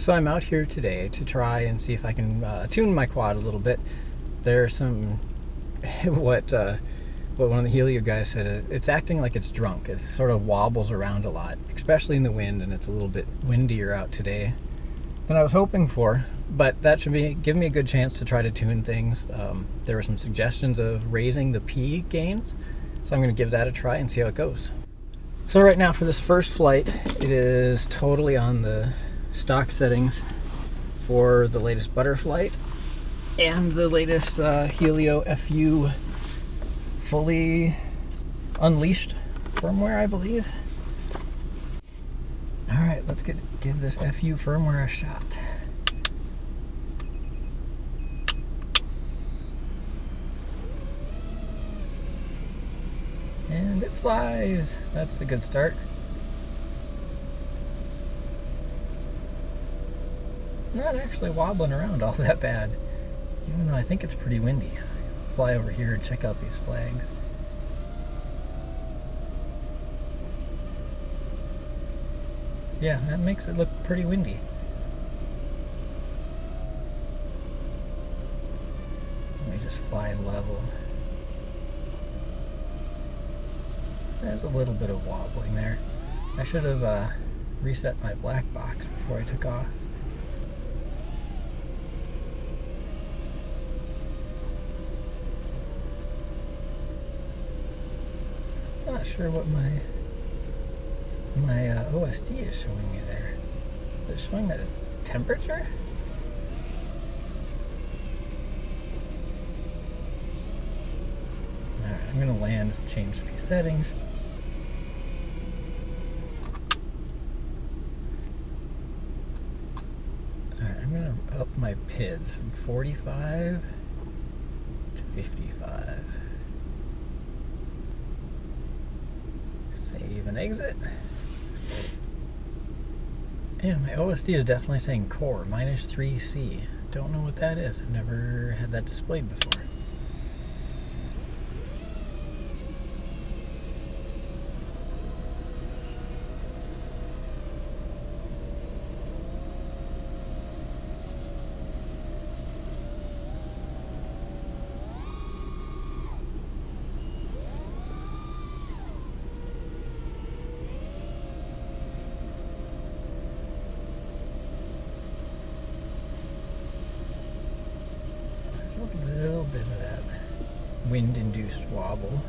So I'm out here today to try and see if I can tune my quad a little bit. There's some, what one of the Helio guys said, it's acting like it's drunk. It sort of wobbles around a lot, especially in the wind, and it's a little bit windier out today than I was hoping for, but that should give me a good chance to try to tune things. There were some suggestions of raising the P gains, so I'm going to give that a try and see how it goes. So right now for this first flight, it is totally on the stock settings for the latest Betaflight and the latest Helio FU Fully Unleashed firmware, I believe. Alright, let's give this FU firmware a shot. And it flies! That's a good start. It's not actually wobbling around all that bad, even though I think it's pretty windy. I'll fly over here and check out these flags. Yeah, that makes it look pretty windy. Let me just fly level. There's a little bit of wobbling there. I should have reset my black box before I took off. Not sure what my OSD is showing me there. Is it showing that temperature? Alright, I'm going to land, change a few settings. Alright, I'm going to up my PIDs from 45 to 55. Save and exit. And my OSD is definitely saying core, -3C. Don't know what that is. I've never had that displayed before. A little bit of that wind-induced wobble.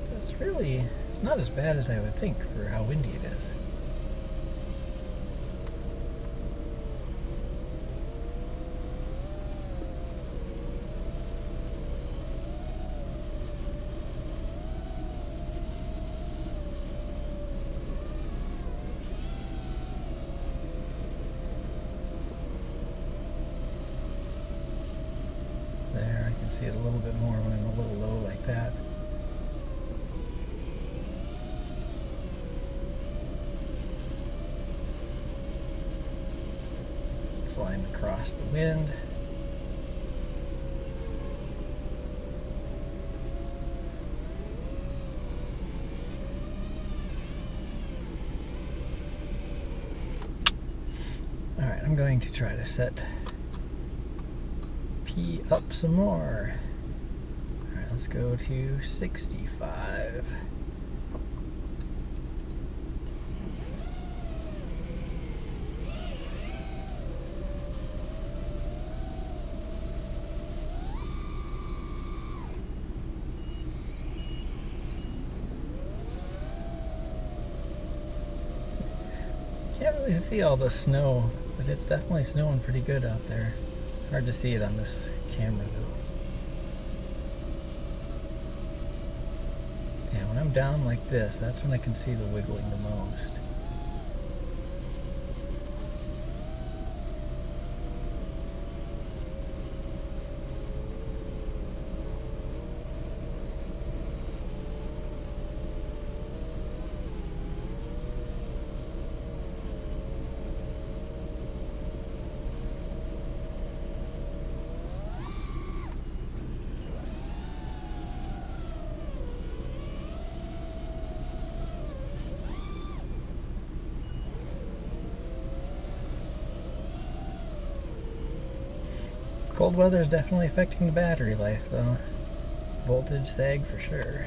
But it's not as bad as I would think for how windy it is. See it a little bit more when I'm a little low like that. Flying across the wind. Alright, I'm going to try to set P up some more. Alright, let's go to 65. Can't really see all the snow, but it's definitely snowing pretty good out there. Hard to see it on this camera though. Yeah, when I'm down like this, that's when I can see the wiggling the most. cold weather is definitely affecting the battery life, though. Voltage sag for sure.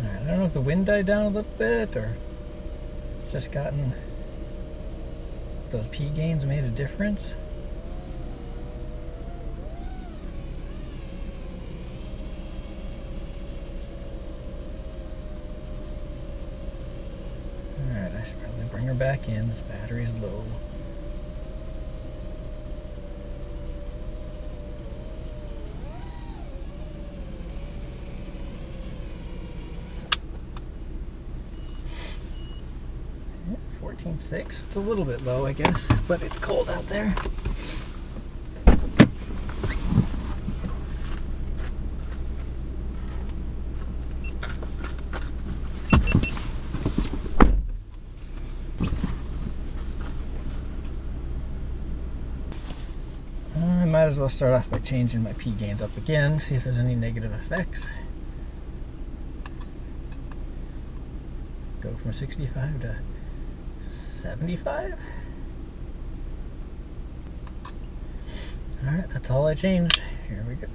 I don't know if the wind died down a little bit or it's just gotten those P gains made a difference. Alright, I should probably bring her back in. This battery's low. Yeah, 14.6. It's a little bit low, I guess, but it's cold out there. I might as well start off by changing my P gains up again, see if there's any negative effects. Go from 65 to 75. Alright, that's all I changed. Here we go.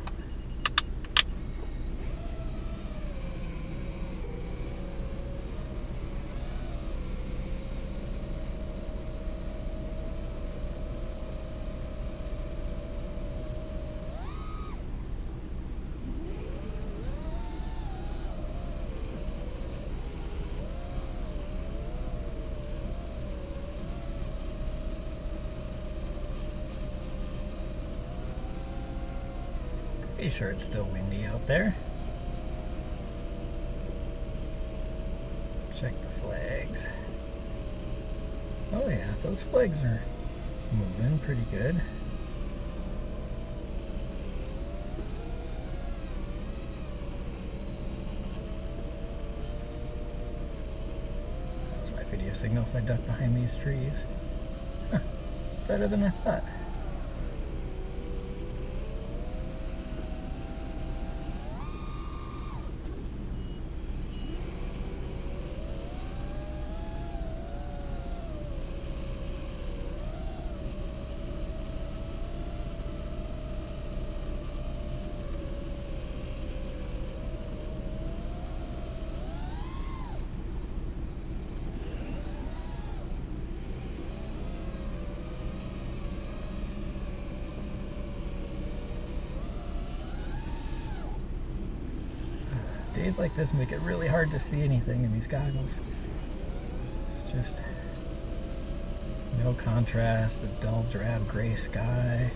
Pretty sure it's still windy out there. Check the flags. Oh yeah, those flags are moving pretty good. That's my video signal if I duck behind these trees. Huh, better than I thought. Days like this make it really hard to see anything in these goggles. It's just no contrast, a dull drab gray sky,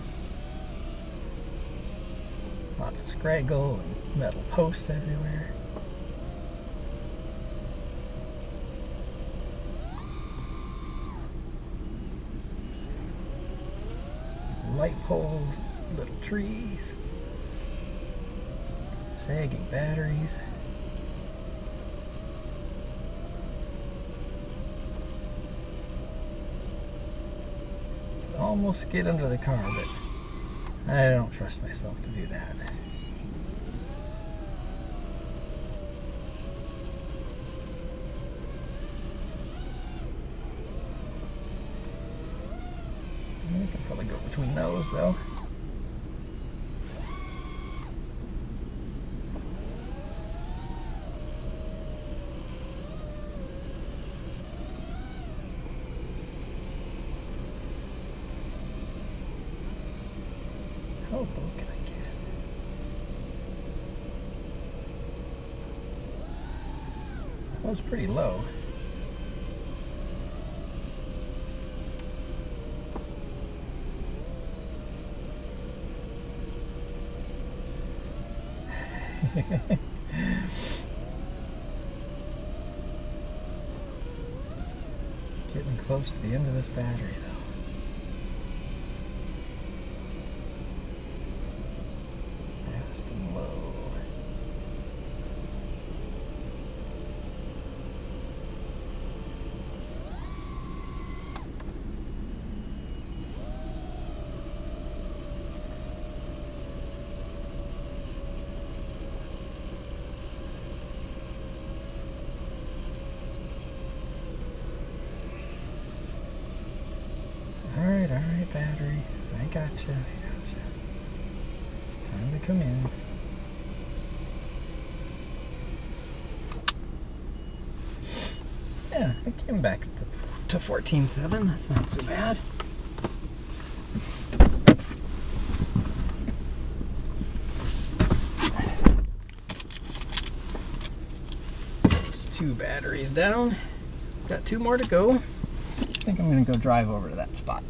lots of scraggle and metal posts everywhere. Light poles, little trees, sagging batteries. Almost get under the car, but I don't trust myself to do that. I can probably go between those though. How low can I get? That was pretty low. Getting close to the end of this battery though. Fast and low. gotcha. Time to come in. Yeah, I came back to 14.7. That's not so bad. There's 2 batteries down. Got 2 more to go. I think I'm going to go drive over to that spot.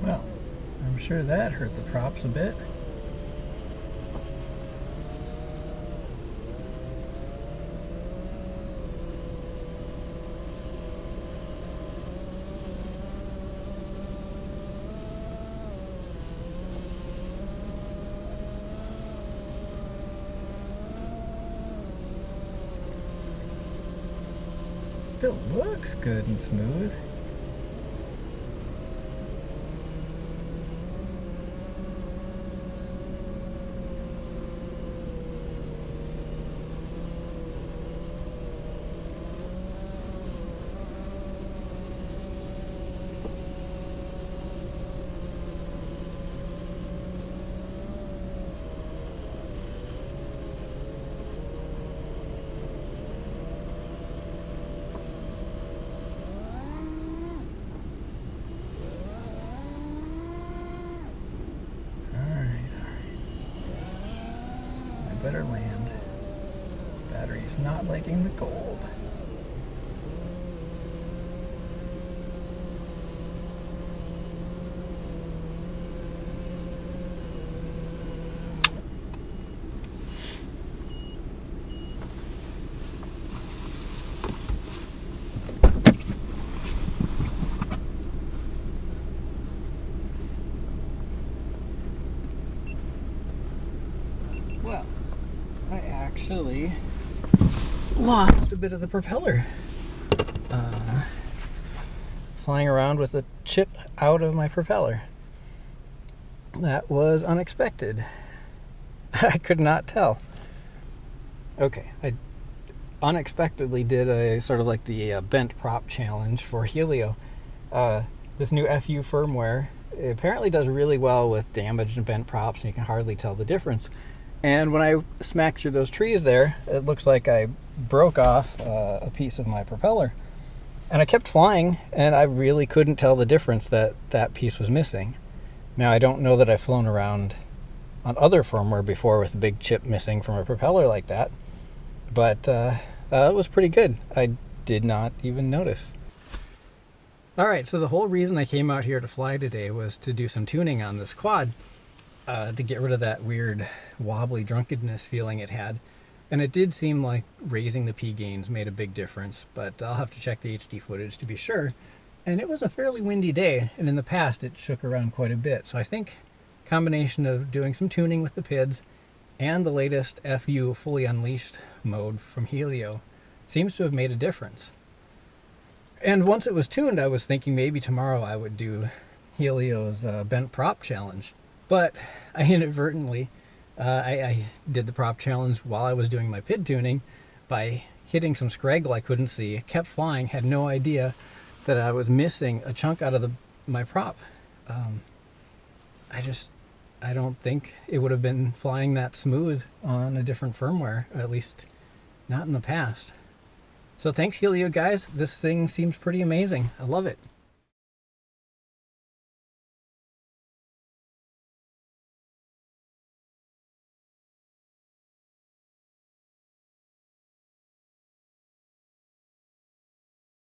Well, I'm sure that hurt the props a bit. Still looks good and smooth. Better land. This battery is not liking the cold. Well, I actually lost a bit of the propeller. Flying around with a chip out of my propeller. That was unexpected. I could not tell. Okay, I unexpectedly did a sort of like the bent prop challenge for Helio. This new FU firmware apparently does really well with damaged and bent props, and you can hardly tell the difference. And when I smacked through those trees there, it looks like I broke off a piece of my propeller. And I kept flying, and I really couldn't tell the difference that that piece was missing. Now, I don't know that I've flown around on other firmware before with a big chip missing from a propeller like that, but it was pretty good. I did not even notice. Alright, so the whole reason I came out here to fly today was to do some tuning on this quad to get rid of that weird wobbly drunkenness feeling it had. And it did seem like raising the P gains made a big difference, but I'll have to check the HD footage to be sure. And it was a fairly windy day, and in the past it shook around quite a bit. So I think a combination of doing some tuning with the PIDs and the latest FU Fully Unleashed mode from Helio seems to have made a difference. And once it was tuned, I was thinking maybe tomorrow I would do Helio's bent prop challenge. But I inadvertently I did the prop challenge while I was doing my PID tuning by hitting some scraggle I couldn't see, kept flying, had no idea that I was missing a chunk out of my prop. I don't think it would have been flying that smooth on a different firmware, at least not in the past. So thanks, Helio guys. This thing seems pretty amazing. I love it.